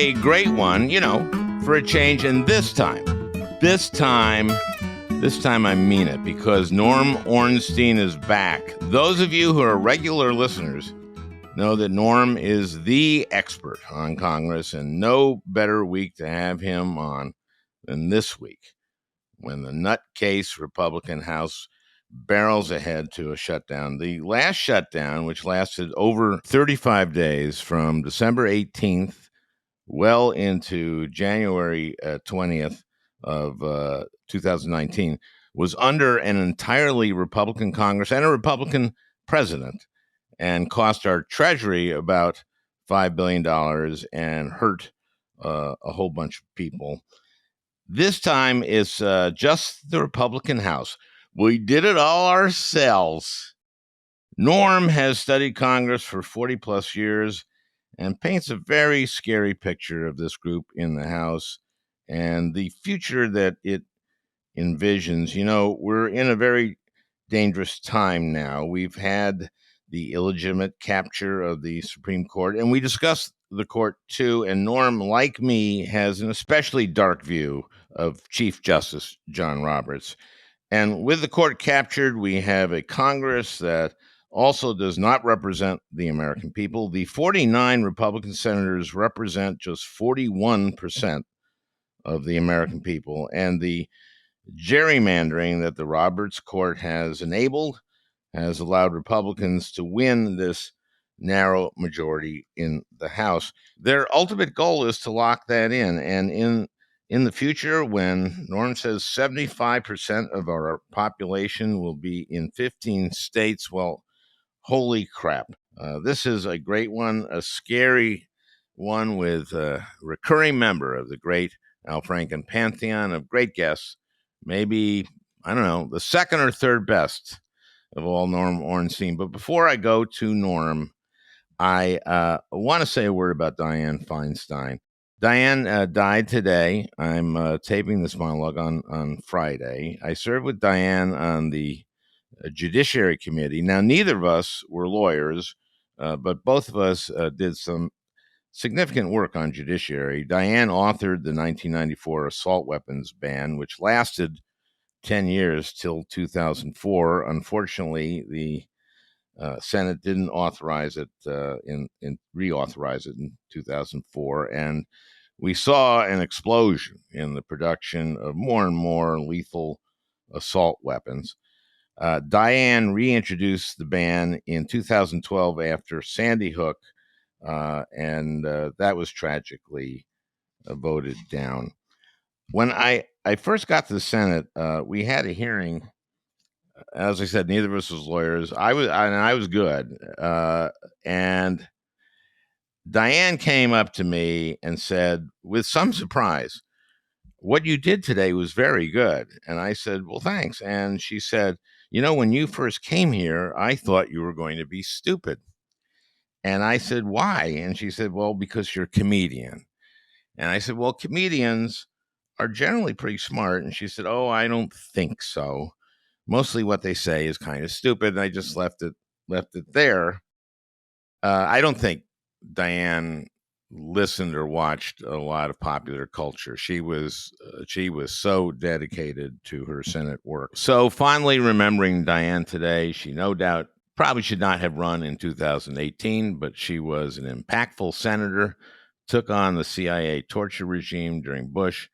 a great one, for a change. And this time I mean it, because Norm Ornstein is back. Those of you who are regular listeners know that Norm is the expert on Congress, and no better week to have him on than this week, when the nutcase Republican House barrels ahead to a shutdown. The last shutdown, which lasted over 35 days from December 18th well into January 20th of 2019, was under an entirely Republican Congress and a Republican president, and cost our Treasury about $5 billion and hurt a whole bunch of people. This time it's just the Republican House. We did it all ourselves. Norm has studied Congress for 40 plus years and paints a very scary picture of this group in the House and the future that it envisions. We're in a very dangerous time now. We've had the illegitimate capture of the Supreme Court, and we discussed the court too. And Norm, like me, has an especially dark view of Chief Justice John Roberts. And with the court captured, we have a Congress that also does not represent the American people. The 49 Republican senators represent just 41% of the American people. And the gerrymandering that the Roberts Court has enabled has allowed Republicans to win this narrow majority in the House. Their ultimate goal is to lock that in. And in the future, when Norm says 75% of our population will be in 15 states, well, holy crap. This is a great one, a scary one, with a recurring member of the great Al Franken pantheon of great guests, maybe, I don't know, the second or third best of all, Norm Ornstein. But before I go to Norm, I want to say a word about Dianne Feinstein. Dianne died today. I'm taping this monologue on Friday. I served with Dianne on the Judiciary Committee. Now, neither of us were lawyers, but both of us did some significant work on judiciary. Dianne authored the 1994 assault weapons ban, which lasted 10 years till 2004. Unfortunately, the Senate didn't authorize it reauthorize it in 2004, and we saw an explosion in the production of more and more lethal assault weapons. Dianne reintroduced the ban in 2012 after Sandy Hook, and that was tragically voted down. When I first got to the Senate, we had a hearing. As I said, neither of us was lawyers. I was good. And Dianne came up to me and said, with some surprise, "What you did today was very good." And I said, "Well, thanks." And she said, "When you first came here, I thought you were going to be stupid." And I said, "Why?" And she said, "Well, because you're a comedian." And I said, "Well, comedians are generally pretty smart." And she said, "Oh, I don't think so. Mostly what they say is kind of stupid." And I just left it there. I don't think Dianne listened or watched a lot of popular culture. She was so dedicated to her Senate work. So fondly remembering Dianne today, she no doubt probably should not have run in 2018, but she was an impactful senator, took on the CIA torture regime during Bush.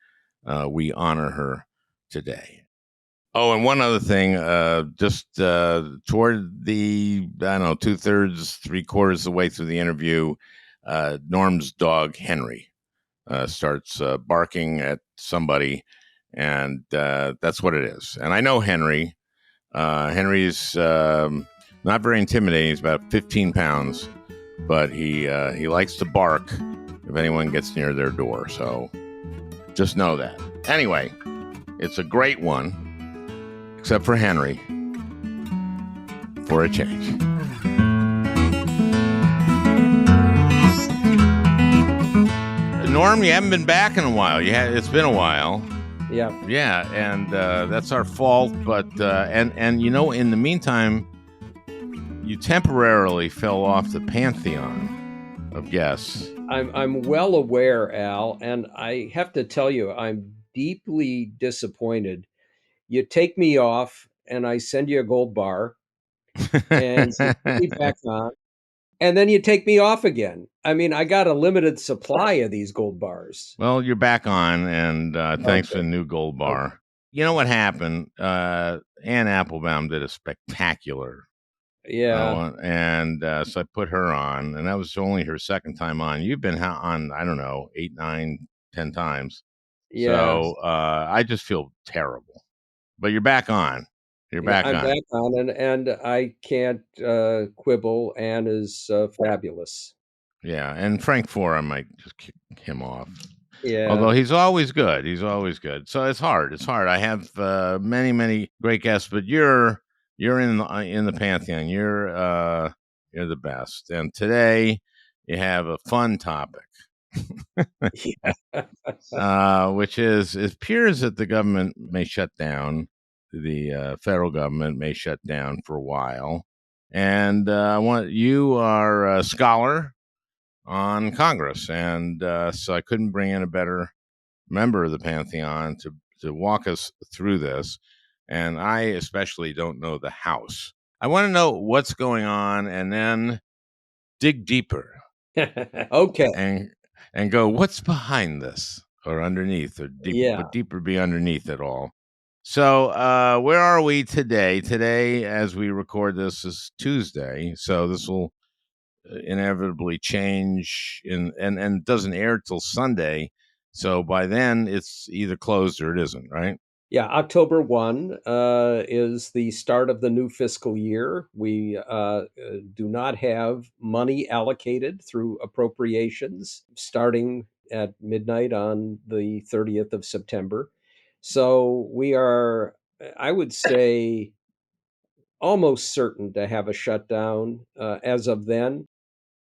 We honor her today. Oh, and one other thing, just toward the, I don't know, 2/3, 3/4 of the way through the interview, Norm's dog, Henry, starts barking at somebody, and that's what it is. And I know Henry. Henry's not very intimidating. He's about 15 pounds, but he likes to bark if anyone gets near their door. So just know that. Anyway, it's a great one, except for Henry, for a change. Norm, you haven't been back in a while. It's been a while. Yeah, and that's our fault. But and in the meantime, you temporarily fell off the pantheon of guests. I'm well aware, Al, and I have to tell you, I'm deeply disappointed. You take me off, and I send you a gold bar, and you put me back on, and then you take me off again. I mean, I got a limited supply of these gold bars. Well, you're back on, and thanks for Okay. the new gold Okay. bar. You know what happened? Ann Applebaum did a spectacular Yeah. one, and so I put her on, and that was only her second time on. You've been on, I don't know, 8, 9, 10 times. Yeah. So I just feel terrible. But you're back on. You're Yeah. back I'm on. back on, and I can't quibble. Anne is fabulous. Yeah, and Frank Four, I might just kick him off. Yeah. Although he's always good, he's always good. So it's hard. It's hard. I have many, many great guests, but you're in the pantheon. You're the best. And today you have a fun topic, Yeah. which is it appears that the government may shut down. The federal government may shut down for a while. And I want you are a scholar on Congress, and so I couldn't bring in a better member of the Pantheon to walk us through this. And I especially don't know the House. I want to know what's going on, and then dig deeper Okay. and go what's behind this or underneath or deeper, Yeah. but deeper be underneath it all. So where are we today? Today, as we record this, is Tuesday. So this will inevitably change and doesn't air till Sunday. So by then it's either closed or it isn't, right? Yeah, October 1 is the start of the new fiscal year. We do not have money allocated through appropriations starting at midnight on the 30th of September. So we are, I would say, almost certain to have a shutdown as of then.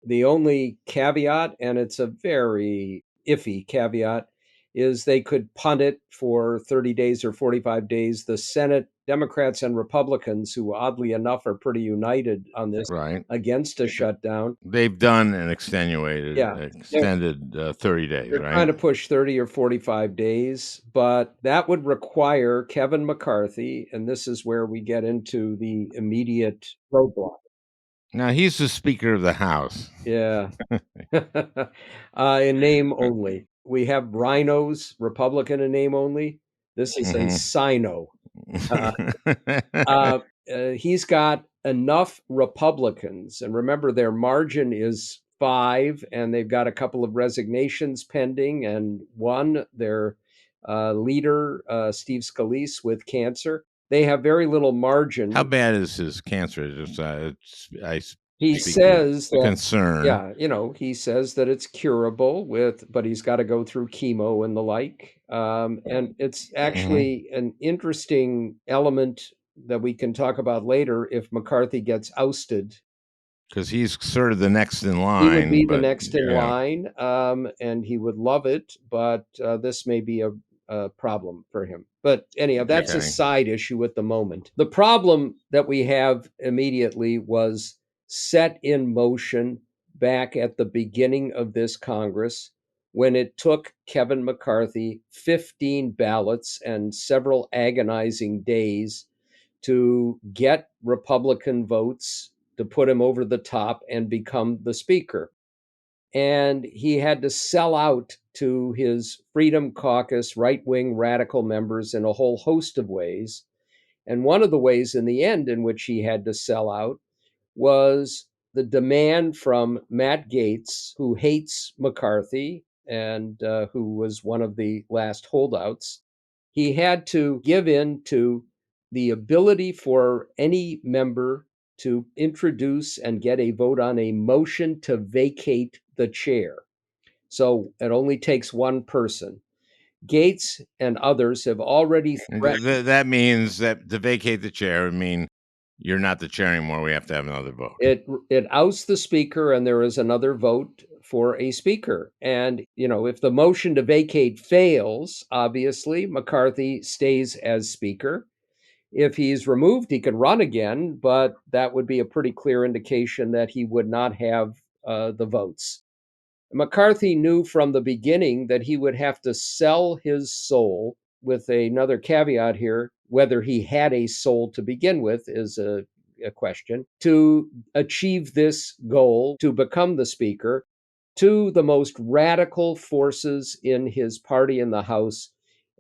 The only caveat, and it's a very iffy caveat, is they could punt it for 30 days or 45 days. The Senate Democrats and Republicans, who oddly enough are pretty united on this Right. against a shutdown. They've done an extenuated, Yeah. extended 30 days, They're trying right? to push 30 or 45 days, but that would require Kevin McCarthy, and this is where we get into the immediate roadblock. Now he's the Speaker of the House. Yeah. In name only. We have rhinos, Republican in name only. This is a Hmm. sino. Uh, uh, he's got enough Republicans, and remember their margin is 5, and they've got a couple of resignations pending, and one, their leader, Steve Scalise, with cancer. They have very little How margin. bad is his cancer? I He speak with says that, concern yeah, he says that it's curable with, but he's got to go through chemo and the like. And it's actually an interesting element that we can talk about later if McCarthy gets ousted. because he's sort of the next in He would line. be the But next in yeah, line, and he would love it, but this may be a problem for him. But anyhow, that's a okay. side issue at the moment. The problem that we have immediately was set in motion back at the beginning of this Congress when it took Kevin McCarthy 15 ballots and several agonizing days to get Republican votes to put him over the top and become the speaker. And he had to sell out to his Freedom Caucus right wing radical members in a whole host of ways. And one of the ways in the end in which he had to sell out was the demand from Matt Gaetz, who hates McCarthy and who was one of the last holdouts. He had to give in to the ability for any member to introduce and get a vote on a motion to vacate the chair. So it only takes one person. Gates and others have already threatened. That means that to vacate the chair would mean you're not the chair anymore. We have to have another vote. It ousts the speaker, and there is another vote for a speaker. And if the motion to vacate fails, obviously McCarthy stays as speaker. If he's removed, he could run again, but that would be a pretty clear indication that he would not have the votes. McCarthy knew from the beginning that he would have to sell his soul, with another caveat here: whether he had a soul to begin with is a question, to achieve this goal, to become the speaker, to the most radical forces in his party in the House.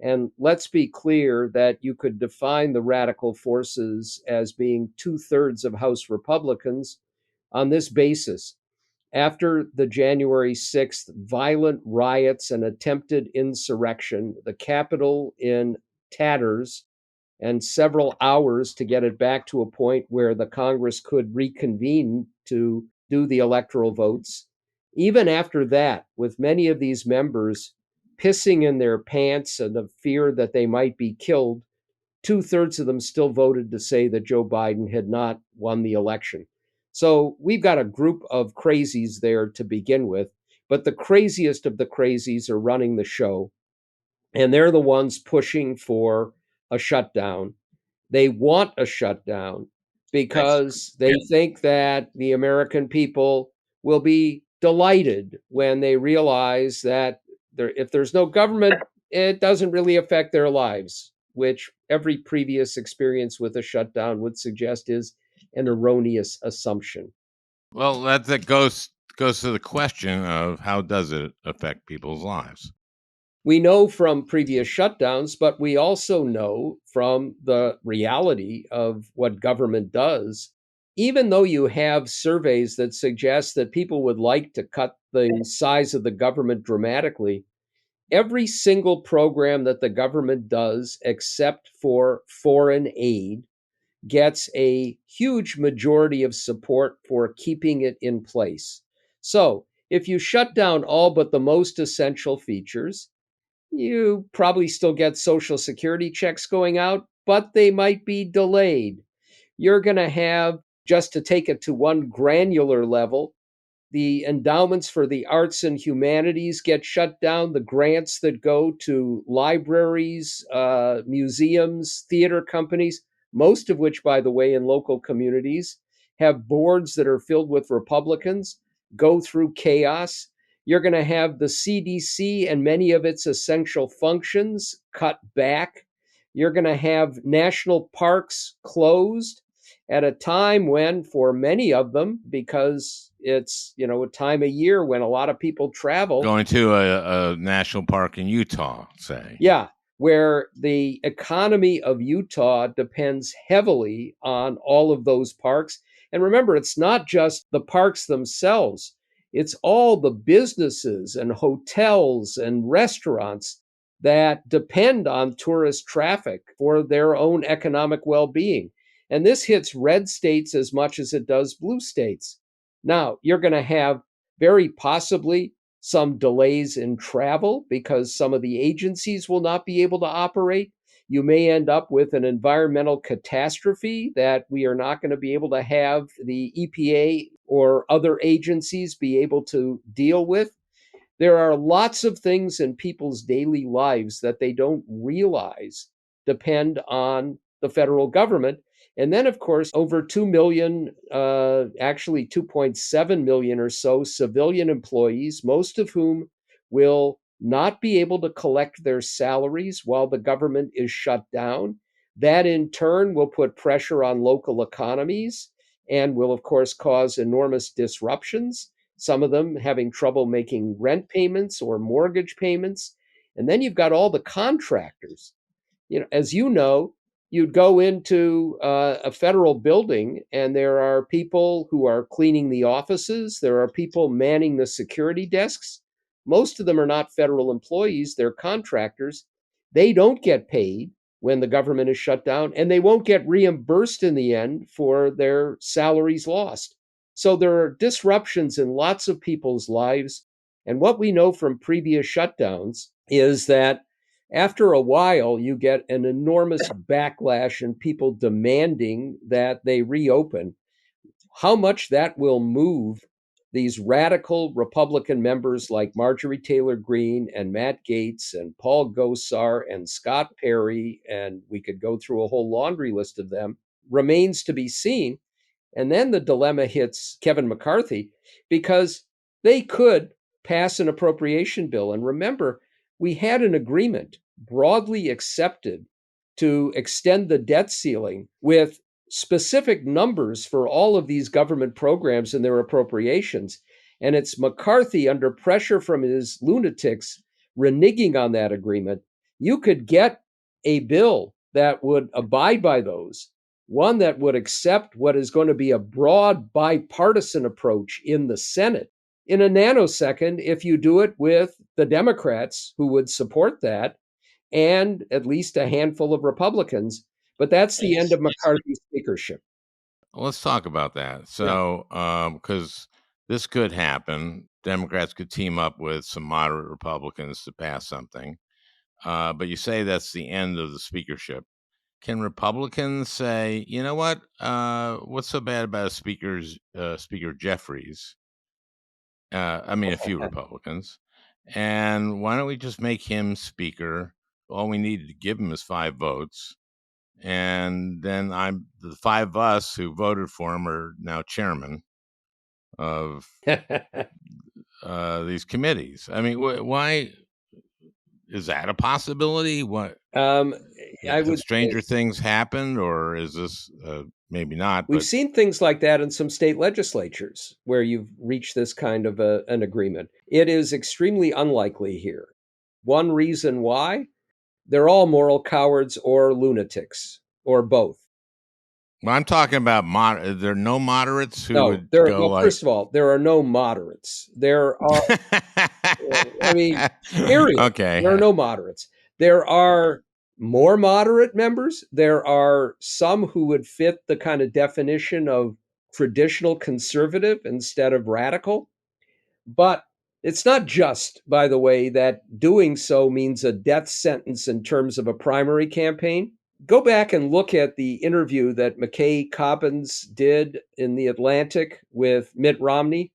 And let's be clear that you could define the radical forces as being 2/3 of House Republicans on this basis. After the January 6th violent riots and attempted insurrection, the Capitol in tatters, and several hours to get it back to a point where the Congress could reconvene to do the electoral votes. Even after that, with many of these members pissing in their pants and the fear that they might be killed, 2/3 of them still voted to say that Joe Biden had not won the election. So we've got a group of crazies there to begin with, but the craziest of the crazies are running the show, and they're the ones pushing for a shutdown. They want a shutdown because they think that the American people will be delighted when they realize that if there's no government, it doesn't really affect their lives, which every previous experience with a shutdown would suggest is an erroneous assumption. Well, that goes to the question of how does it affect people's lives? We know from previous shutdowns, but we also know from the reality of what government does. Even though you have surveys that suggest that people would like to cut the size of the government dramatically, every single program that the government does, except for foreign aid, gets a huge majority of support for keeping it in place. So if you shut down all but the most essential features, you probably still get Social Security checks going out, but they might be delayed. You're going to have, just to take it to one granular level, the endowments for the arts and humanities get shut down. The grants that go to libraries, museums, theater companies, most of which, by the way, in local communities, have boards that are filled with Republicans, go through chaos. You're going to have the CDC and many of its essential functions cut back. You're going to have national parks closed at a time when, for many of them, because it's a time of year when a lot of people travel. Going to a national park in Utah, say. Yeah, where the economy of Utah depends heavily on all of those parks. And remember, it's not just the parks themselves, it's all the businesses and hotels and restaurants that depend on tourist traffic for their own economic well being. And this hits red states as much as it does blue states. Now, you're going to have very possibly some delays in travel because some of the agencies will not be able to operate. You may end up with an environmental catastrophe that we are not going to be able to have the EPA or other agencies be able to deal with. There are lots of things in people's daily lives that they don't realize depend on the federal government. And then, of course, over 2 million, actually 2.7 million or so civilian employees, most of whom will not be able to collect their salaries while the government is shut down. That in turn will put pressure on local economies and will, of course, cause enormous disruptions, some of them having trouble making rent payments or mortgage payments. And then you've got all the contractors. As you know, you'd go into a federal building and there are people who are cleaning the offices, there are people manning the security desks. Most of them are not federal employees, they're contractors. They don't get paid when the government is shut down, and they won't get reimbursed in the end for their salaries lost. So there are disruptions in lots of people's lives. And what we know from previous shutdowns is that after a while, you get an enormous backlash and people demanding that they reopen. How much that will move these radical Republican members like Marjorie Taylor Greene and Matt Gaetz and Paul Gosar and Scott Perry, and we could go through a whole laundry list of them, remains to be seen. And then the dilemma hits Kevin McCarthy because they could pass an appropriation bill. And remember, we had an agreement broadly accepted to extend the debt ceiling with specific numbers for all of these government programs and their appropriations. And it's McCarthy, under pressure from his lunatics, reneging on that agreement. You could get a bill that would abide by those, one that would accept what is going to be a broad bipartisan approach in the Senate in a nanosecond if you do it with the Democrats who would support that and at least a handful of Republicans. But that's the end of McCarthy's speakership. Let's talk about that. Yeah. So, because this could happen, Democrats could team up with some moderate Republicans to pass something. But you say that's the end of the speakership. Can Republicans say, you know what? What's so bad about Speaker Jeffries? I mean, a few Republicans. And why don't we just make him speaker? All we need to give him is 5 votes. And then the 5 of us who voted for him are now chairman of these committees. I mean, why is that a possibility? What I have would stranger things happened, or is this maybe not? We've But seen things like that in some state legislatures where you've reached this kind of an agreement. It is extremely unlikely here. One reason why, they're all moral cowards or lunatics or both. I'm talking about there are no moderates who No, would there. go Well, like. first of all, there are no moderates. There are, I mean, period. Okay. There are no moderates. There are more moderate members. There are some who would fit the kind of definition of traditional conservative instead of radical. But it's not just, by the way, that doing so means a death sentence in terms of a primary campaign. Go back and look at the interview that McKay Cobbins did in The Atlantic with Mitt Romney,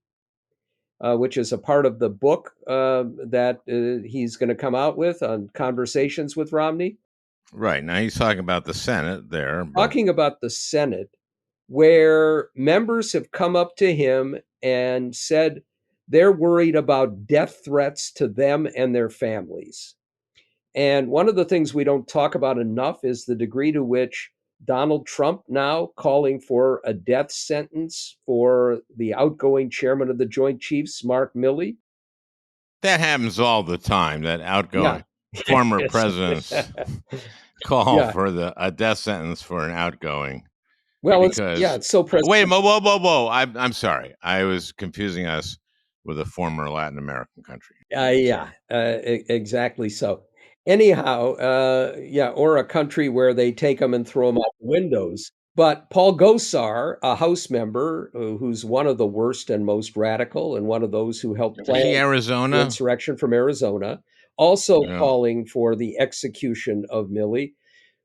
which is a part of the book that he's going to come out with on conversations with Romney. Right. Now he's talking about the Senate there, but Talking about the Senate, where members have come up to him and said they're worried about death threats to them and their families. And one of the things we don't talk about enough is the degree to which Donald Trump now calling for a death sentence for the outgoing chairman of the Joint Chiefs, Mark Milley. that happens all the time. That Yeah. outgoing former Yes. presidents call Yeah. for a death sentence for an outgoing. Well, Because it's so wait a president. minute, whoa! I'm sorry, I was confusing us with a former Latin American country. Yeah, Sorry. exactly so. Anyhow, yeah, or a country where they take them and throw them out the windows. But Paul Gosar, a House member who's one of the worst and most radical, and one of those who helped Is he plan the Arizona? insurrection from Arizona, also Yeah. calling for the execution of Milley.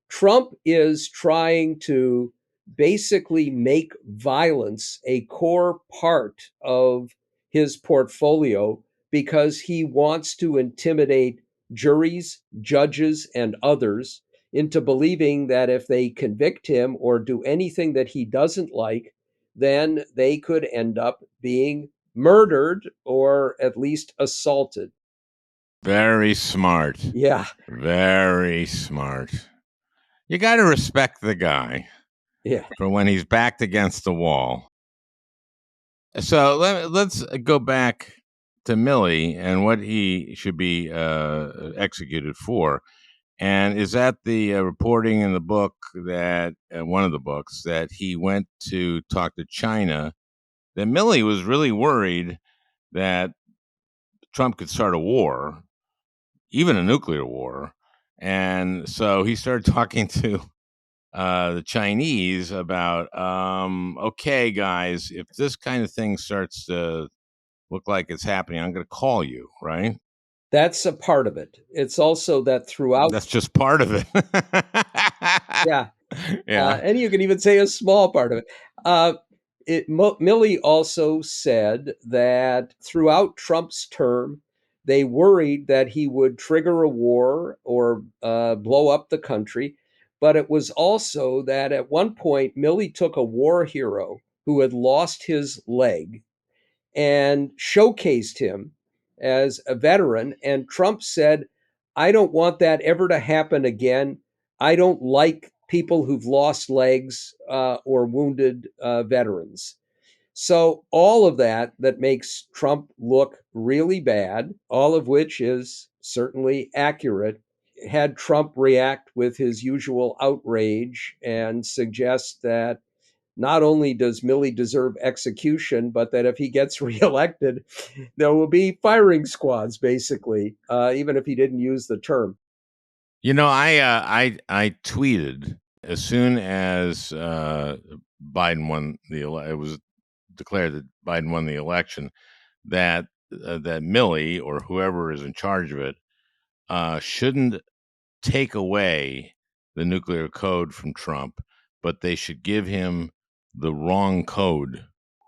Trump is trying to basically make violence a core part of his portfolio because he wants to intimidate juries, judges, and others into believing that if they convict him or do anything that he doesn't like, then they could end up being murdered or at least assaulted. Very smart. Yeah, Very smart. You got to respect the guy yeah. for when he's backed against the wall. So let's go back to Milley and what he should be executed for. And is that the reporting in the book that one of the books that he went to talk to China? That Milley was really worried that Trump could start a war, even a nuclear war, and so he started talking to the Chinese about, okay, guys, if this kind of thing starts to look like it's happening, I'm going to call you, right? That's a part of it. It's also that throughout, That's just part of it. yeah, Yeah. and you can even say a small part of it. Uh, Milley also said that throughout Trump's term, they worried that he would trigger a war or blow up the country. But it was also that at one point, Milley took a war hero who had lost his leg and showcased him as a veteran. And Trump said, I don't want that ever to happen again. I don't like people who've lost legs or wounded veterans. So all of that makes Trump look really bad, all of which is certainly accurate. Had Trump react with his usual outrage and suggest that not only does Milley deserve execution, but that if he gets reelected, there will be firing squads, basically, even if he didn't use the term. I tweeted as soon as Biden won it was declared that Biden won the election that that Milley or whoever is in charge of it shouldn't take away the nuclear code from Trump, but they should give him the wrong code.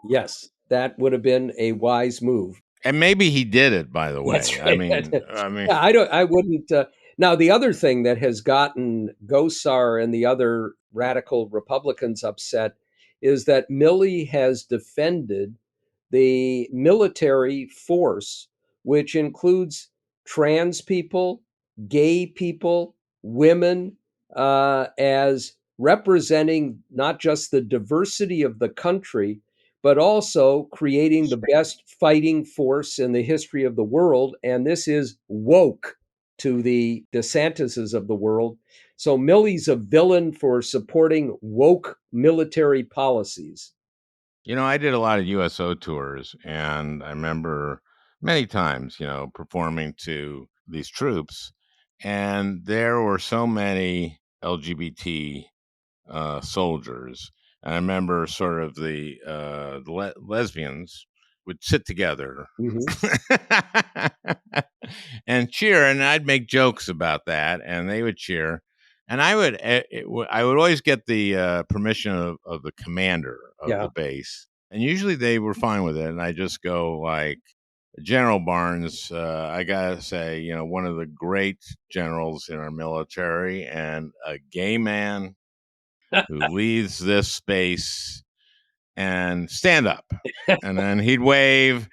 Yes, that would have been a wise move. And maybe he did it, by the That's way. right. Yeah, I wouldn't. Now, the other thing that has gotten Gosar and the other radical Republicans upset is that Milley has defended the military force, which includes trans people, gay people, women, as representing not just the diversity of the country, but also creating the best fighting force in the history of the world. And this is woke to the DeSantises of the world. So Milley's a villain for supporting woke military policies. I did a lot of USO tours, and I remember many times, performing to these troops, and there were so many LGBT soldiers. And I remember sort of the lesbians would sit together Mm-hmm. and cheer, and I'd make jokes about that, and they would cheer. And I would always get the permission of the commander of Yeah. the base, and usually they were fine with it. And I just go like, General Barnes, I gotta say, one of the great generals in our military, and a gay man who leads this space, and stand up. And then he'd wave.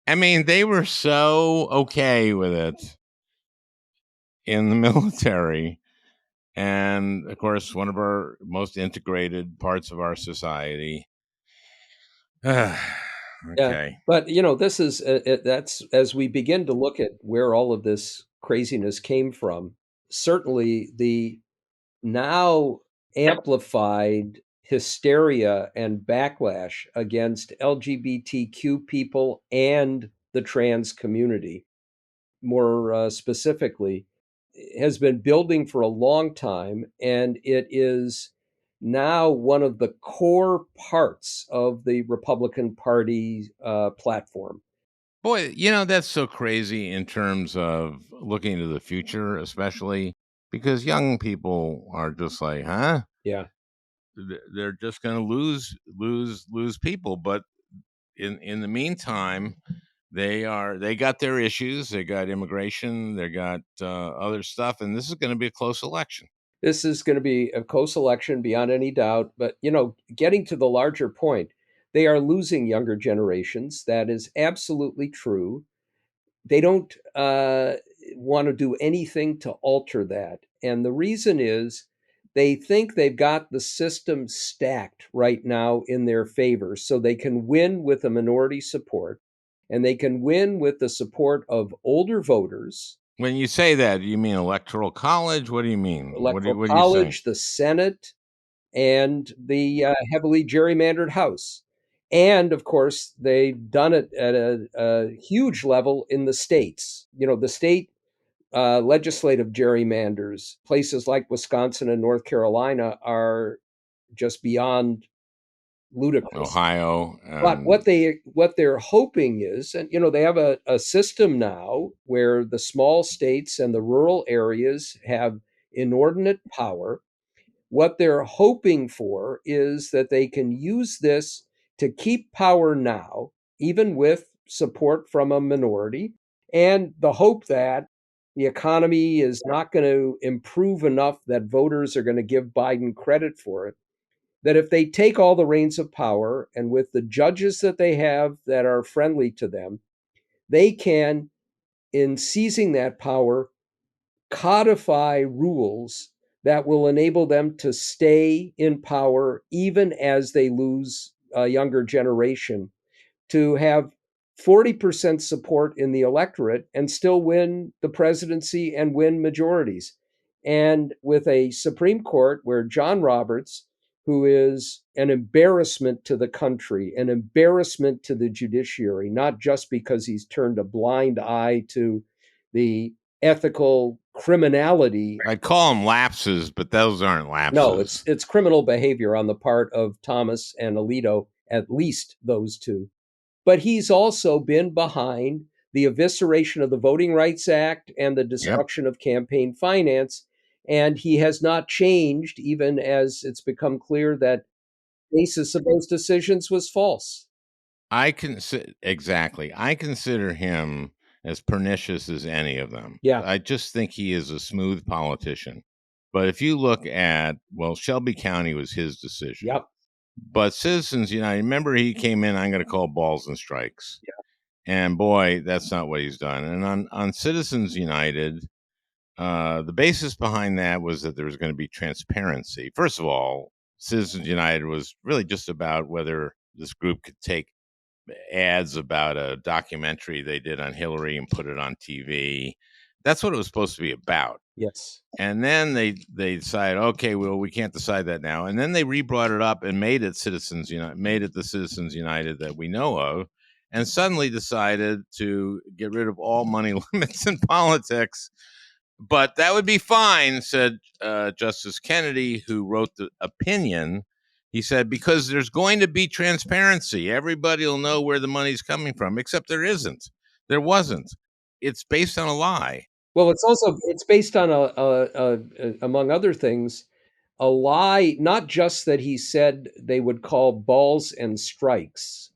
I mean, they were so okay with it in the military. And of course, one of our most integrated parts of our society. Yeah, Okay. but this is that's as we begin to look at where all of this craziness came from. Certainly, the now amplified hysteria and backlash against LGBTQ people and the trans community, more specifically, has been building for a long time, and it is now one of the core parts of the Republican Party platform. Boy, that's so crazy in terms of looking to the future, especially because young people are just like, huh? Yeah. They're just going to lose people. But in the meantime, they got their issues. They got immigration. They got other stuff, and this is going to be a close election. This is going to be a close election beyond any doubt. But, getting to the larger point, they are losing younger generations. That is absolutely true. They don't want to do anything to alter that. And the reason is they think they've got the system stacked right now in their favor. So they can win with a minority support and they can win with the support of older voters, When you say that, do you mean electoral college? What do you mean? electoral What do you say? college, the Senate, and the heavily gerrymandered House. And of course, they've done it at a huge level in the states. The state legislative gerrymanders, places like Wisconsin and North Carolina, are just beyond ludicrous. Ohio But and what they're hoping is, and they have a system now where the small states and the rural areas have inordinate power. What they're hoping for is that they can use this to keep power now, even with support from a minority, and the hope that the economy is not going to improve enough that voters are going to give Biden credit for it. That if they take all the reins of power and with the judges that they have that are friendly to them, they can in seizing that power, codify rules that will enable them to stay in power even as they lose a younger generation, to have 40% support in the electorate and still win the presidency and win majorities. And with a Supreme Court where John Roberts, who is an embarrassment to the country, an embarrassment to the judiciary, not just because he's turned a blind eye to the ethical criminality. I'd call them lapses, but those aren't No, lapses. it's criminal behavior on the part of Thomas and Alito, at least those two. But he's also been behind the evisceration of the Voting Rights Act and the Yep. destruction of campaign finance. And he has not changed, even as it's become clear that the basis of those decisions was false. Exactly. I consider him as pernicious as any of them. Yeah. I just think he is a smooth politician. But if you look at, well, Shelby County was his decision. Yep. But Citizens United, remember he came in, I'm going to call balls and strikes. And boy, that's not what he's done. And on Citizens United, the basis behind that was that there was going to be transparency. First of all, Citizens United was really just about whether this group could take ads about a documentary they did on Hillary and put it on TV. That's what it was supposed to be about. Yes. And then they decided, okay, well, we can't decide that now. And then they re-brought it up and made it Citizens United, made it the Citizens United that we know of, and suddenly decided to get rid of all money limits in politics. But that would be fine, said Justice Kennedy, who wrote the opinion. He said, because there's going to be transparency. Everybody will know where the money's coming from, except there isn't. There wasn't. It's based on a lie. Well, it's based on among other things, a lie, not just that he said they would call balls and strikes.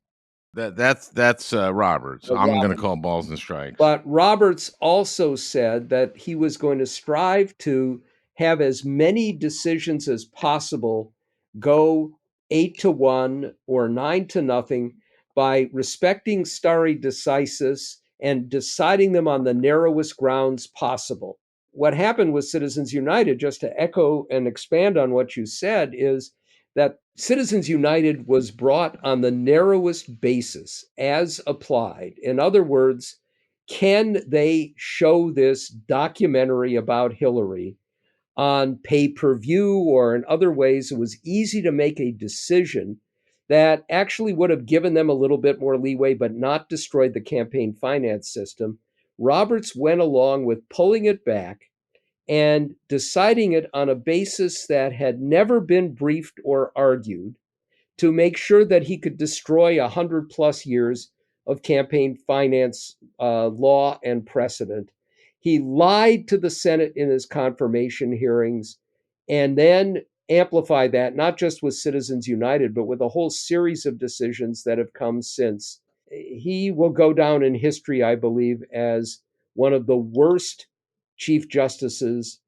That's Roberts. I'm going to call balls and strikes. But Roberts also said that he was going to strive to have as many decisions as possible go 8-1 or 9-0 by respecting stare decisis and deciding them on the narrowest grounds possible. What happened with Citizens United, just to echo and expand on what you said, is that Citizens United was brought on the narrowest basis as applied. In other words, can they show this documentary about Hillary on pay-per-view or in other ways? It was easy to make a decision that actually would have given them a little bit more leeway, but not destroyed the campaign finance system. Roberts went along with pulling it back and deciding it on a basis that had never been briefed or argued, to make sure that he could destroy 100+ years of campaign finance law and precedent. He lied to the Senate in his confirmation hearings and then amplified that, not just with Citizens United, but with a whole series of decisions that have come since. He will go down in history, I believe, as one of the worst chief justices,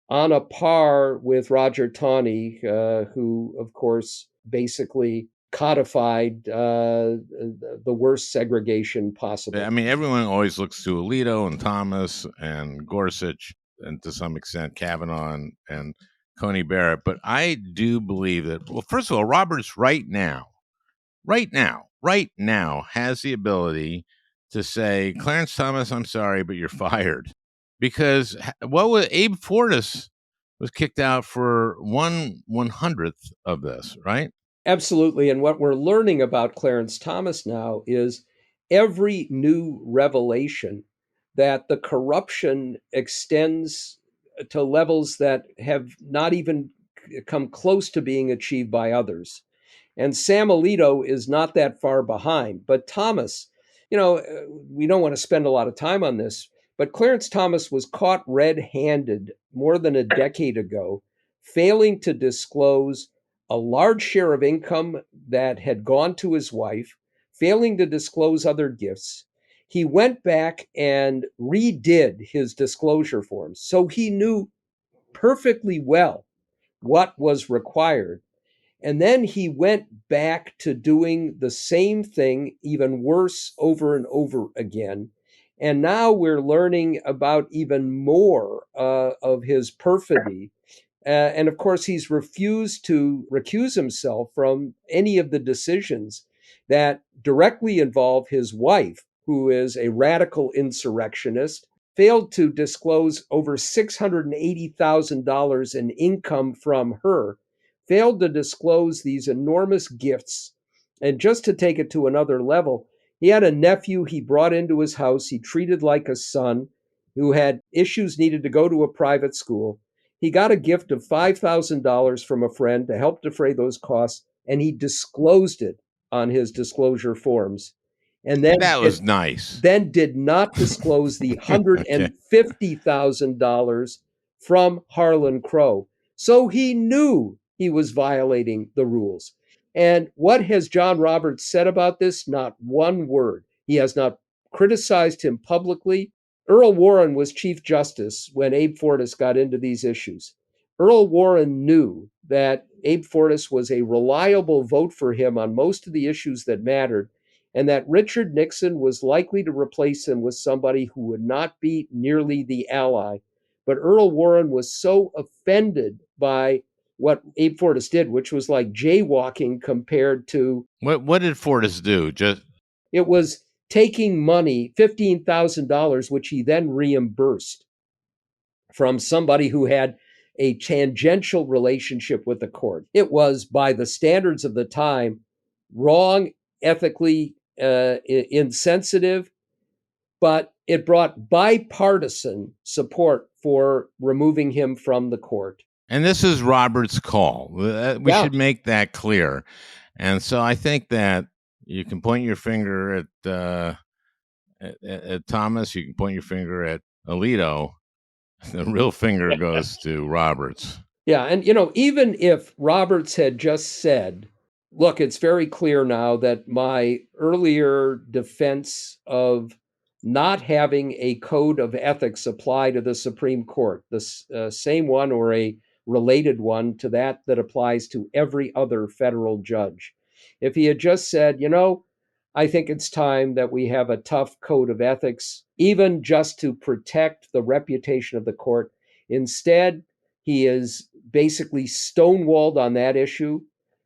on a par with Roger Taney, who, of course, basically codified the worst segregation possible. I mean, everyone always looks to Alito and Thomas and Gorsuch and to some extent Kavanaugh and Coney Barrett. But I do believe that, well, first of all, Roberts right now has the ability to say, Clarence Thomas, I'm sorry, but you're fired. Because what was Abe Fortas was kicked out for 1/100th of this, right? Absolutely. And what we're learning about Clarence Thomas now is every new revelation that the corruption extends to levels that have not even come close to being achieved by others. And Sam Alito is not that far behind. But Thomas, we don't want to spend a lot of time on this, but Clarence Thomas was caught red handed more than a decade ago, failing to disclose a large share of income that had gone to his wife, failing to disclose other gifts. He went back and redid his disclosure forms. So he knew perfectly well what was required. And then he went back to doing the same thing, even worse, over and over again. And now we're learning about even more of his perfidy. And of course, he's refused to recuse himself from any of the decisions that directly involve his wife, who is a radical insurrectionist, failed to disclose over $680,000 in income from her, failed to disclose these enormous gifts. And just to take it to another level, he had a nephew he brought into his house, he treated like a son, who had issues, needed to go to a private school. He got a gift of $5,000 from a friend to help defray those costs, and he disclosed it on his disclosure forms. And That was nice. then did not disclose the Okay. $150,000 from Harlan Crow. So he knew he was violating the rules. And what has John Roberts said about this? Not one word. He has not criticized him publicly. Earl Warren was Chief Justice when Abe Fortas got into these issues. Earl Warren knew that Abe Fortas was a reliable vote for him on most of the issues that mattered, and that Richard Nixon was likely to replace him with somebody who would not be nearly the ally. But Earl Warren was so offended by what Abe Fortas did, which was like jaywalking compared to What did Fortas do? Just it was taking money, $15,000, which he then reimbursed from somebody who had a tangential relationship with the court. It was, by the standards of the time, wrong, ethically insensitive, but it brought bipartisan support for removing him from the court. and this is Robert's call. We Yeah. should make that clear. And so I think that you can point your finger at Thomas. You can point your finger at Alito. The real finger goes to Roberts. Yeah. And, even if Roberts had just said, look, it's very clear now that my earlier defense of not having a code of ethics apply to the Supreme Court, the same one or a related one to that applies to every other federal judge. If he had just said, I think it's time that we have a tough code of ethics, even just to protect the reputation of the court. Instead, he is basically stonewalled on that issue.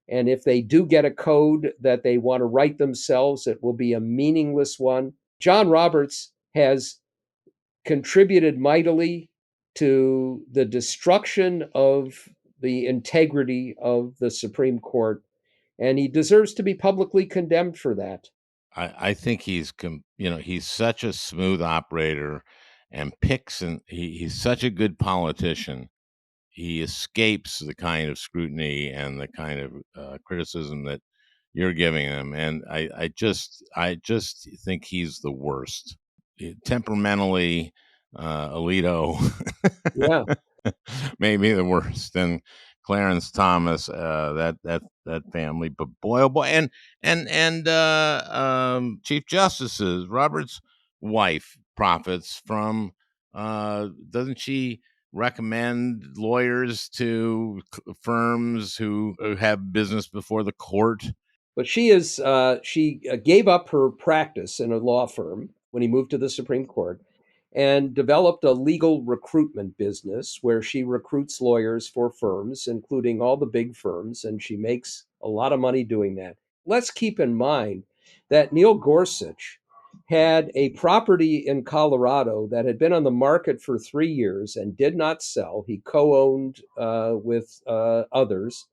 And if they do get a code that they want to write themselves, it will be a meaningless one. John Roberts has contributed mightily to the destruction of the integrity of the Supreme Court, and he deserves to be publicly condemned for that. I think he's such a smooth operator and picks, and he's such a good politician. He escapes the kind of scrutiny and the kind of criticism that you're giving him. And I just think he's the worst. Temperamentally, Alito Yeah. may be the worst, and Clarence Thomas, that family. But boy, oh boy, and Chief Justice's Roberts' wife profits from. Doesn't she recommend lawyers to firms who have business before the court? But she gave up her practice in a law firm when he moved to the Supreme Court and developed a legal recruitment business where she recruits lawyers for firms, including all the big firms, and she makes a lot of money doing that. Let's keep in mind that Neil Gorsuch had a property in Colorado that had been on the market for 3 years and did not sell. He co-owned with others,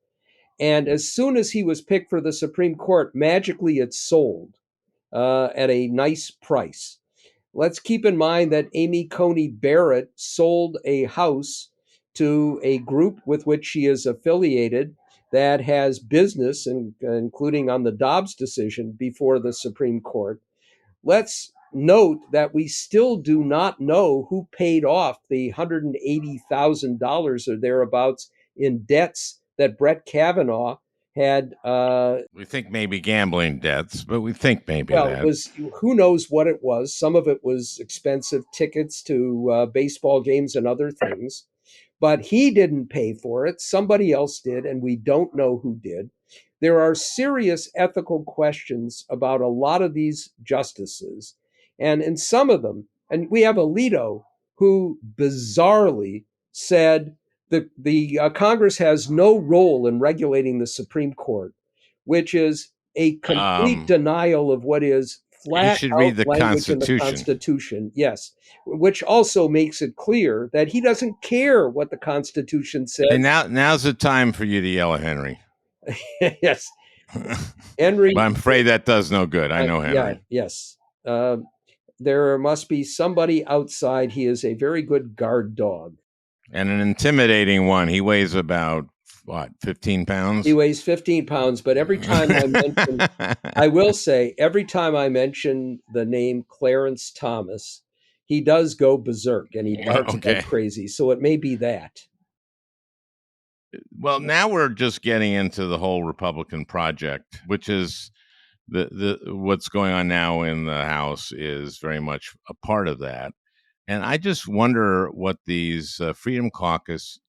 and as soon as he was picked for the Supreme Court, magically it sold at a nice price. Let's keep in mind that Amy Coney Barrett sold a house to a group with which she is affiliated that has business, including on the Dobbs decision, before the Supreme Court. Let's note that we still do not know who paid off the $180,000 or thereabouts in debts that Brett Kavanaugh had. We think maybe gambling debts, but we think maybe Well, it that. was, who knows what it was. Some of it was expensive tickets to baseball games and other things, but he didn't pay for it. Somebody else did, and we don't know who did. There are serious ethical questions about a lot of these justices, and in some of them, And we have Alito, who bizarrely said the Congress has no role in regulating the Supreme Court, which is a complete Um, denial of what is he flat should out read the language in the Constitution. Constitution. Yes, which also makes it clear that he doesn't care what the Constitution Hey, says. now's the time for you to yell at Henry. Yes, But Henry. I'm afraid that does no good. I know Yeah, Henry. yes. There must be somebody outside. He is a very good guard dog. And an intimidating one. He weighs about, what, 15 He pounds? weighs 15 pounds, but every time I will say, every time I mention the name Clarence Thomas, he does go berserk and he barks like Okay. crazy. So it may be that. Well, now we're just getting into the whole Republican project, which is the what's going on now in the House is very much a part of that. And I just wonder what these Freedom Caucus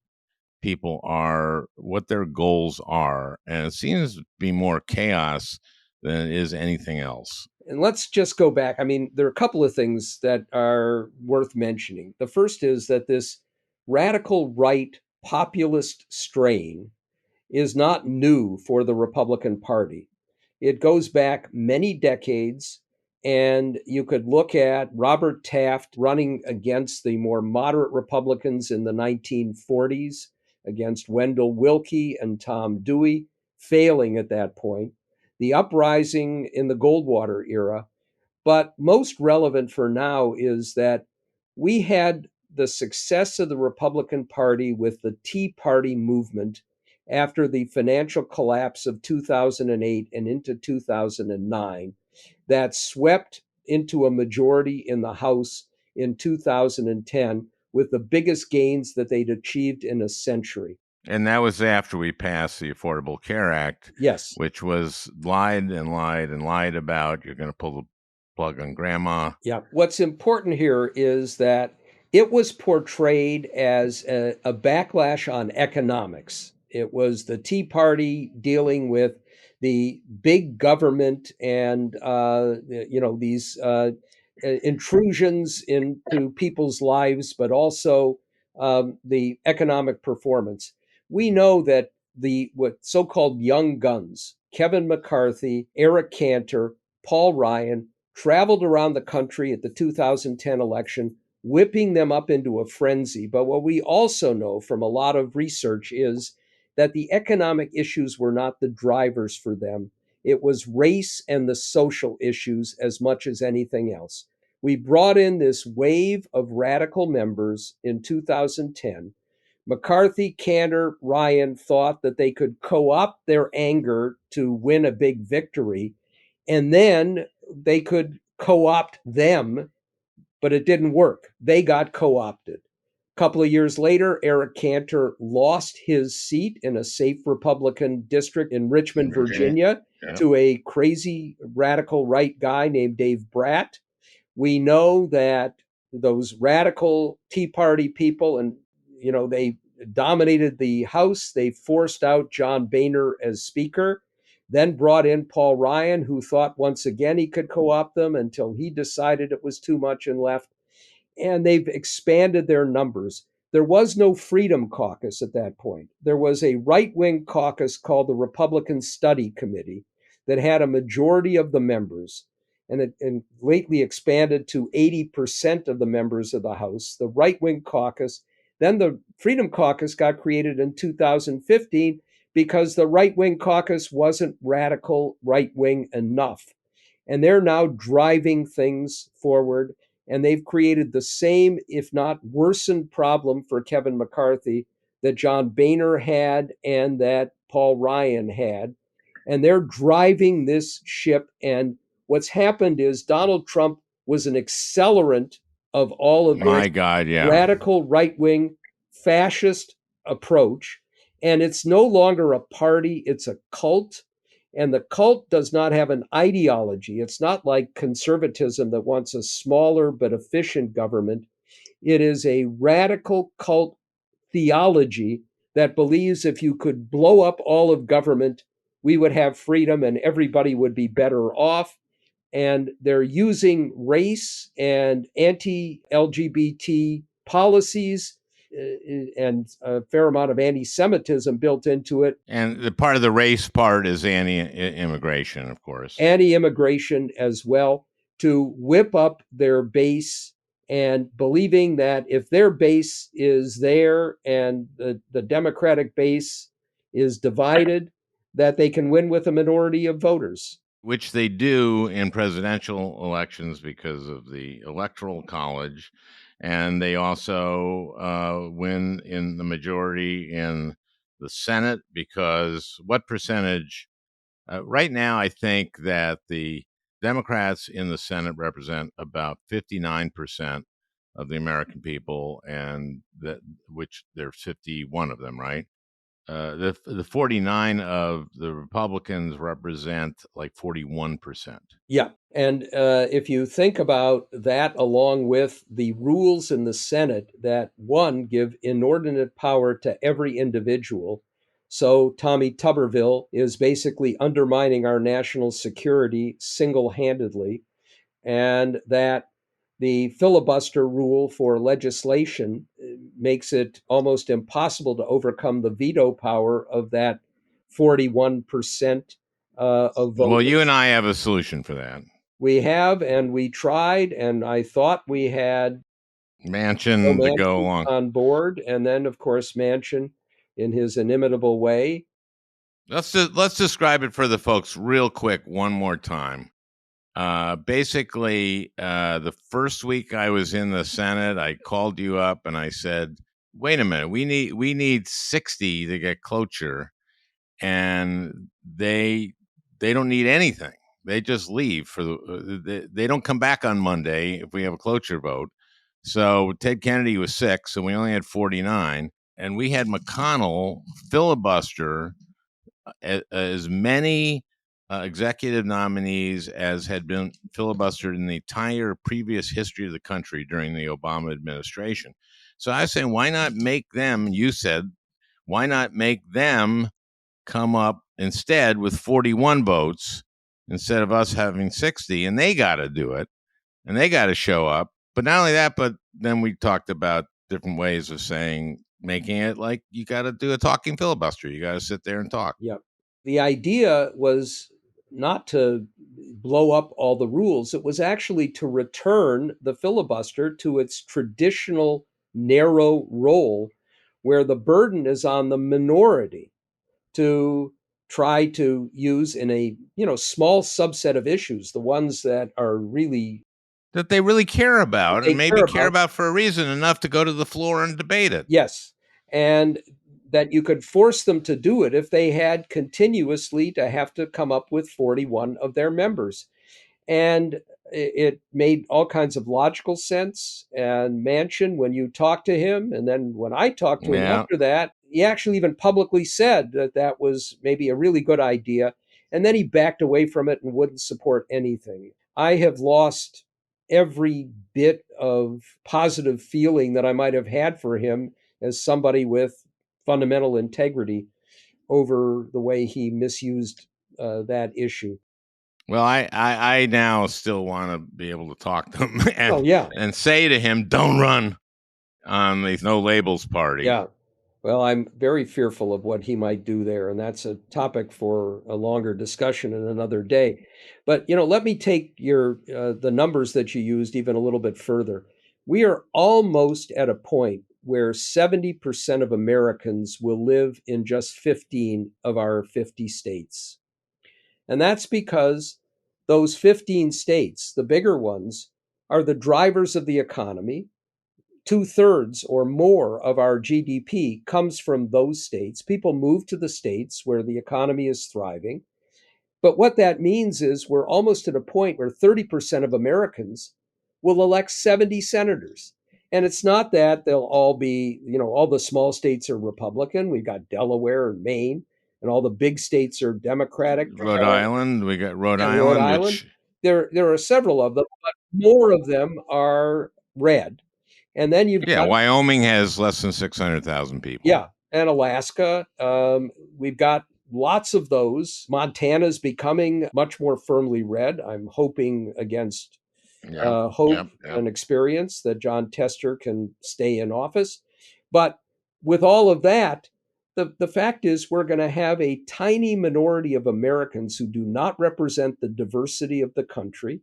people are, what their goals are. And it seems to be more chaos than it is anything else. And let's just go back. I mean, there are a couple of things that are worth mentioning. The first is that this radical right populist strain is not new for the Republican Party. It goes back many decades, and you could look at Robert Taft running against the more moderate Republicans in the 1940s, against Wendell Willkie and Tom Dewey, failing at that point, the uprising in the Goldwater era. But most relevant for now is that we had the success of the Republican Party with the Tea Party movement after the financial collapse of 2008 and into 2009 that swept into a majority in the House in 2010 with the biggest gains that they'd achieved in a century. And that was after we passed the Affordable Care Act, Yes. which was lied and lied and lied about. You're going to pull the plug on grandma. Yeah. What's important here is that it was portrayed as a backlash on economics. It was the Tea Party dealing with the big government and these intrusions into people's lives, but also the economic performance. We know that the what so-called young guns, Kevin McCarthy, Eric Cantor, Paul Ryan, traveled around the country at the 2010 election, whipping them up into a frenzy. But what we also know from a lot of research is that the economic issues were not the drivers for them. It was race and the social issues as much as anything else. We brought in this wave of radical members in 2010. McCarthy, Cantor, Ryan thought that they could co opt their anger to win a big victory, and then they could co opt them, but it didn't work. They got co opted. A couple of years later, Eric Cantor lost his seat in a safe Republican district in Richmond, Virginia, Yeah. to a crazy radical right guy named Dave Bratt. We know that those radical Tea Party people, and they dominated the House. They forced out John Boehner as Speaker, then brought in Paul Ryan, who thought once again he could co-opt them until he decided it was too much and left. And they've expanded their numbers. There was no Freedom Caucus at that point. There was a right-wing caucus called the Republican Study Committee that had a majority of the members, and it lately expanded to 80% of the members of the House, the right-wing caucus. Then the Freedom Caucus got created in 2015 because the right-wing caucus wasn't radical right-wing enough. And they're now driving things forward. And they've created the same, if not worsened, problem for Kevin McCarthy that John Boehner had and that Paul Ryan had. And they're driving this ship. And what's happened is Donald Trump was an accelerant of all of this My God, yeah. radical right wing fascist approach. And it's no longer a party, it's a cult. And the cult does not have an ideology. It's not like conservatism that wants a smaller but efficient government. It is a radical cult theology that believes if you could blow up all of government, we would have freedom and everybody would be better off. and they're using race and anti-LGBT policies and a fair amount of anti-Semitism built into it. And the part of the race part is anti-immigration, of course. Anti-immigration as well, to whip up their base, and believing that if their base is there and the Democratic base is divided, that they can win with a minority of voters. Which they do in presidential elections because of the Electoral College. And they also win in the majority in the Senate because what percentage? Right now, I think that the Democrats in the Senate represent about 59% of the American people, and that which there's 51 of them, right? The 49 of the Republicans represent like 41%. Yeah. And if you think about that, along with the rules in the Senate that, one, give inordinate power to every individual. So Tommy Tuberville is basically undermining our national security single handedly, and that the filibuster rule for legislation makes it almost impossible to overcome the veto power of that 41% of Well, you and voters. I have a solution for that. We have, and we tried, and I thought we had Manchin to go Manchin along. on board, and then, of course, Manchin, in his inimitable way. Let's describe it for the folks real quick one more time. Basically, the first week I was in the Senate, I called you up and I said, "Wait a minute, we need 60 to get cloture, and they don't need anything. They just leave for they don't come back on Monday if we have a cloture vote." So Ted Kennedy was 6, so we only had 49, and we had McConnell filibuster as many executive nominees as had been filibustered in the entire previous history of the country during the Obama administration. So I was saying, why not make them? You said, why not make them come up instead with 41 votes instead of us having 60? And they got to do it, and they got to show up. But not only that, but then we talked about different ways of making it like you got to do a talking filibuster. You got to sit there and talk. Yep. The idea was not to blow up all the rules. It was actually to return the filibuster to its traditional narrow role, where the burden is on the minority to try to use in a small subset of issues, the ones that are really That they really care that about, they and maybe care care about. about for a reason enough to go to the floor and debate it. Yes. And that you could force them to do it if they had continuously to have to come up with 41 of their members. And it made all kinds of logical sense. And Manchin, when you talk to him, and then when I talked to him Yeah. after that, he actually even publicly said that that was maybe a really good idea. And then he backed away from it and wouldn't support anything. I have lost every bit of positive feeling that I might have had for him as somebody with fundamental integrity over the way he misused that issue. Well, I now still want to be able to talk to him Oh, yeah. and say to him, "Don't run on the no labels party." Yeah. Well, I'm very fearful of what he might do there, and that's a topic for a longer discussion in another day. But let me take your the numbers that you used even a little bit further. We are almost at a point where 70% of Americans will live in just 15 of our 50 states. And that's because those 15 states, the bigger ones, are the drivers of the economy. 2/3 or more of our GDP comes from those states. People move to the states where the economy is thriving. But what that means is we're almost at a point where 30% of Americans will elect 70 senators. And it's not that they'll all be, all the small states are Republican. We've got Delaware and Maine, and all the big states are Democratic. Rhode Island, we got Rhode And Rhode Island, Island. which There are several of them, but more of them are red. And then you've yeah, got, Wyoming has less than 600,000 people. yeah, and Alaska. We've got lots of those. Montana's becoming much more firmly red. I'm hoping against Yep. hope Yep. Yep. and experience that John Tester can stay in office. But with all of that, the fact is we're going to have a tiny minority of Americans who do not represent the diversity of the country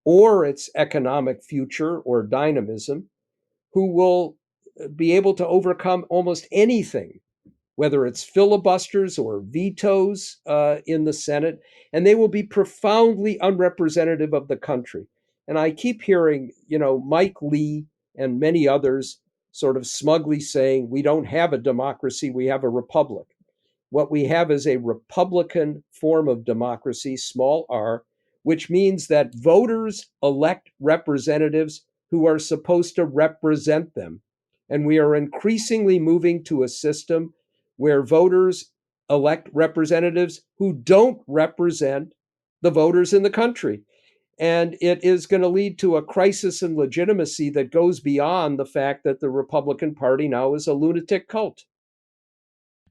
or its economic future or dynamism, who will be able to overcome almost anything, whether it's filibusters or vetoes in the Senate, and they will be profoundly unrepresentative of the country. And I keep hearing, Mike Lee and many others sort of smugly saying, we don't have a democracy, we have a republic. What we have is a Republican form of democracy, small r, which means that voters elect representatives who are supposed to represent them. And we are increasingly moving to a system where voters elect representatives who don't represent the voters in the country. And it is going to lead to a crisis in legitimacy that goes beyond the fact that the Republican Party now is a lunatic cult.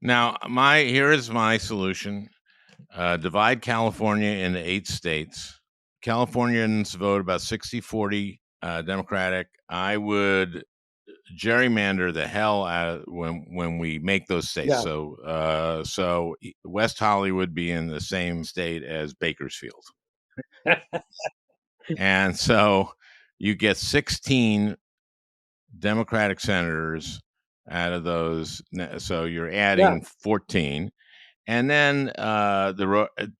Now, here is my solution: divide California into 8 states. Californians vote about 60-40 Democratic. I would gerrymander the hell out when we make those states. Yeah. So West Hollywood be in the same state as Bakersfield, and so you get 16 Democratic senators out of those. So you're adding 14. And then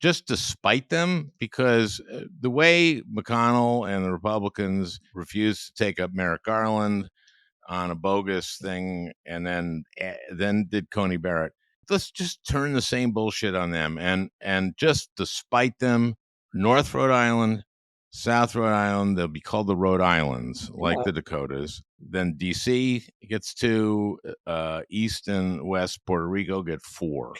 just to spite them, because the way McConnell and the Republicans refused to take up Merrick Garland on a bogus thing, and then did Coney Barrett. Let's just turn the same bullshit on them, and just to spite them, North Rhode Island, South Rhode Island, they'll be called the Rhode Islands, like the Dakotas. Then D.C. gets 2, East and West Puerto Rico get 4.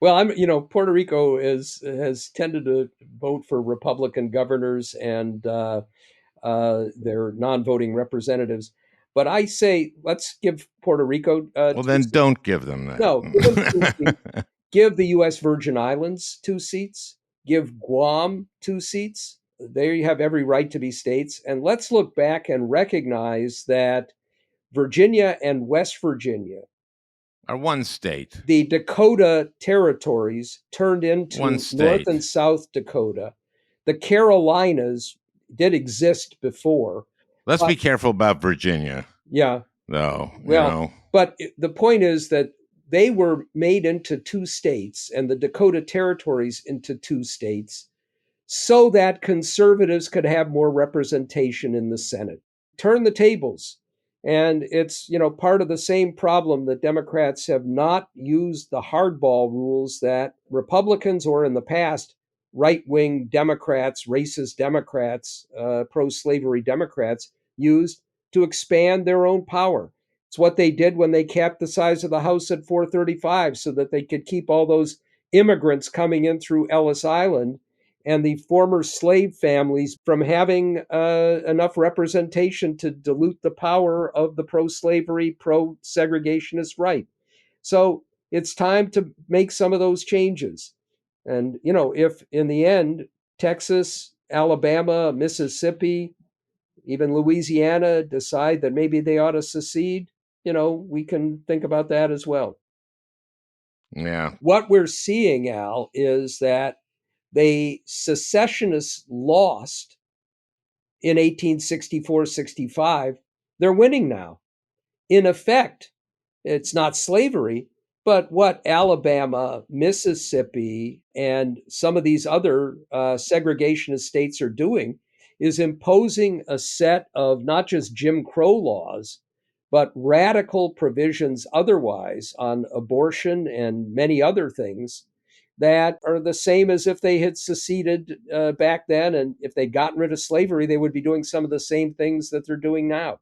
Well, Puerto Rico has tended to vote for Republican governors and their non-voting representatives. But I say, let's give Puerto Rico. Well, then don't give them that. No, give them 2 seats. Give the U.S. Virgin Islands 2 seats. Give Guam 2 seats. There you have every right to be states. And let's look back and recognize that Virginia and West Virginia are one state. The Dakota territories turned into one state. North and South Dakota. The Carolinas did exist before. Let's be careful about Virginia. Yeah. Though. Well, but the point is that they were made into 2 states and the Dakota territories into 2 states so that conservatives could have more representation in the Senate. Turn the tables. And it's, part of the same problem that Democrats have not used the hardball rules that Republicans, or in the past, right-wing Democrats, racist Democrats, pro-slavery Democrats, used to expand their own power. It's what they did when they capped the size of the House at 435 so that they could keep all those immigrants coming in through Ellis Island and the former slave families from having enough representation to dilute the power of the pro-slavery, pro-segregationist right. So it's time to make some of those changes. And, if in the end, Texas, Alabama, Mississippi, even Louisiana decide that maybe they ought to secede, we can think about that as well. Yeah. What we're seeing, Al, is that the secessionists lost in 1864-65. They're winning now. In effect, it's not slavery, but what Alabama, Mississippi, and some of these other segregationist states are doing is imposing a set of not just Jim Crow laws, but radical provisions otherwise on abortion and many other things that are the same as if they had seceded back then. And if they'd gotten rid of slavery, they would be doing some of the same things that they're doing now.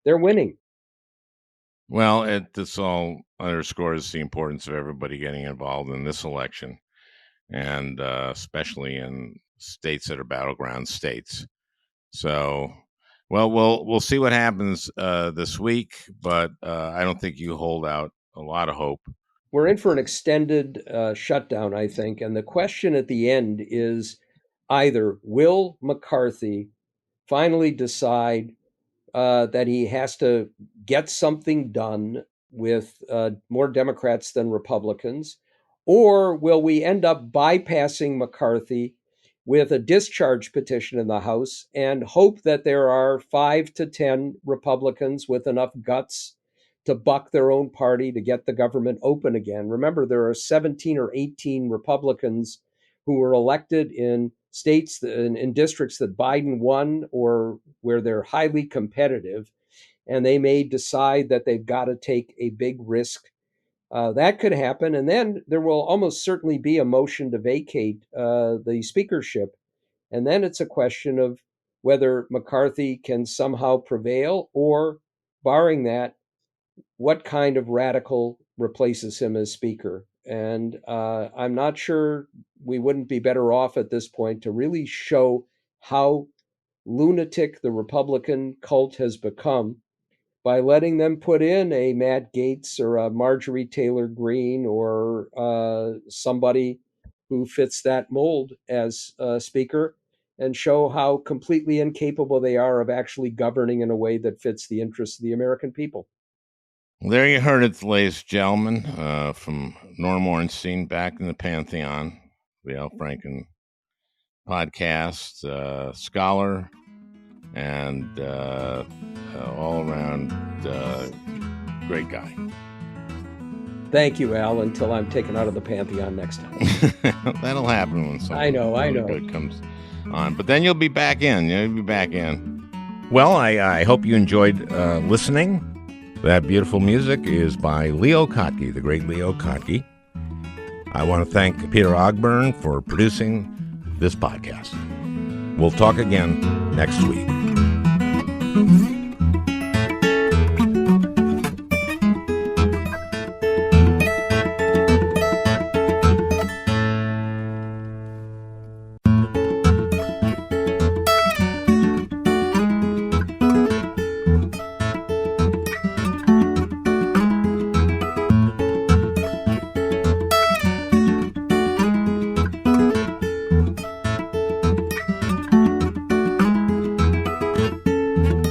They're winning. Well, this all underscores the importance of everybody getting involved in this election, and especially in states that are battleground states. So, well, we'll see what happens this week, but I don't think you hold out a lot of hope we're in for an extended shutdown, I think. And the question at the end is either will McCarthy finally decide that he has to get something done with more Democrats than Republicans, or will we end up bypassing McCarthy with a discharge petition in the House and hope that there are 5 to 10 Republicans with enough guts to buck their own party to get the government open again? Remember, there are 17 or 18 Republicans who were elected in states, in districts that Biden won or where they're highly competitive, and they may decide that they've got to take a big risk. That could happen. And then there will almost certainly be a motion to vacate the speakership. And then it's a question of whether McCarthy can somehow prevail, or, barring that, what kind of radical replaces him as speaker. And I'm not sure we wouldn't be better off at this point to really show how lunatic the Republican cult has become by letting them put in a Matt Gaetz or a Marjorie Taylor Greene or somebody who fits that mold as speaker, and show how completely incapable they are of actually governing in a way that fits the interests of the American people. There you heard it, ladies and gentlemen, from Norm Ornstein back in the Pantheon, the Al Franken podcast, scholar, and all around great guy. Thank you, Al, until I'm taken out of the Pantheon next time. That'll happen when something good comes on. But then you'll be back in. Well, I hope you enjoyed listening. That beautiful music is by Leo Kottke, the great Leo Kottke. I want to thank Peter Ogburn for producing this podcast. We'll talk again next week.